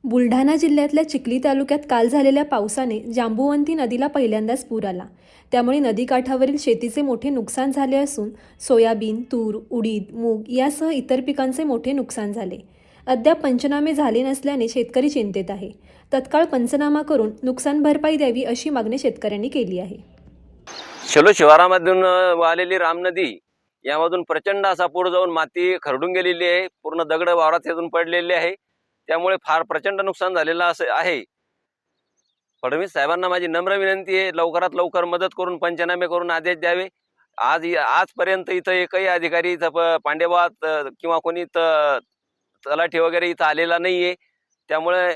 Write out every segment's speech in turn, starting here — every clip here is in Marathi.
बुलढाणा जिल्ह्यातल्या चिखली तालुक्यात काल झालेल्या पावसाने जांबुवंती नदीला पहिल्यांदाच पूर आला. त्यामुळे नदीकाठावरील शेतीचे मोठे नुकसान झाले असून सोयाबीन, तूर, उडीद, मूग यासह इतर पिकांचे मोठे नुकसान झाले. अद्याप पंचनामे झाले नसल्याने शेतकरी चिंतेत आहे. तत्काळ पंचनामा करून नुकसान भरपाई द्यावी अशी मागणी शेतकऱ्यांनी केली आहे. शेलो शिवारामधून वाहलेली राम नदी यामधून प्रचंड असा पूर जाऊन माती खरडून गेलेली आहे. पूर्ण दगड वावरात येऊन पडलेले आहे. त्यामुळे फार प्रचंड नुकसान झालेलं असं आहे. फडणवीस साहेबांना माझी नम्र विनंती आहे, लवकरात लवकर मदत करून पंचनामे करून आदेश द्यावे. आजपर्यंत इथं एकही अधिकारी इथं पांडेबा किंवा कोणी तलाठी वगैरे इथं आलेला नाहीये. त्यामुळे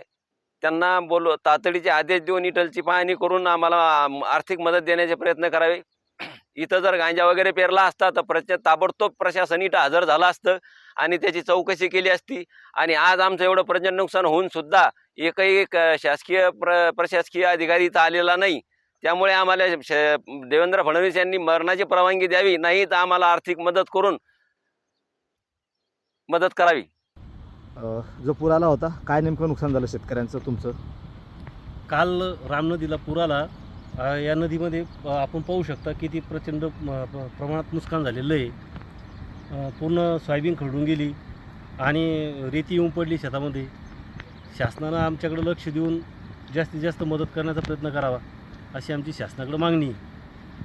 त्यांना तातडीचे आदेश देऊन इथलची पाहणी करून आम्हाला आर्थिक मदत देण्याचे प्रयत्न करावे. इथं जर गांजा वगैरे पेरला असता तर ताबडतोब प्रशासन इथं हजर झालं असतं आणि त्याची चौकशी केली असती. आणि आज आमचं एवढं प्रचंड नुकसान होऊन सुद्धा एकही शासकीय प्रशासकीय अधिकारी इथं आलेला नाही. त्यामुळे आम्हाला देवेंद्र फडणवीस यांनी मरणाची परवानगी द्यावी, नाही तर आम्हाला आर्थिक मदत करून मदत करावी. जो पूर आला होता, काय नेमकं नुकसान झालं शेतकऱ्यांचं तुमचं? काल राम नदीला पूर आला. या नदीमध्ये आपण पाहू शकता किती प्रचंड प्रमाणात नुकसान झालेलं आहे. पूर्ण सोयाबीन खरडून गेली आणि रेती येऊन पडली शेतामध्ये. शासनानं आमच्याकडे लक्ष देऊन जास्तीत जास्त मदत करण्याचा प्रयत्न करावा अशी आमची शासनाकडे मागणी आहे.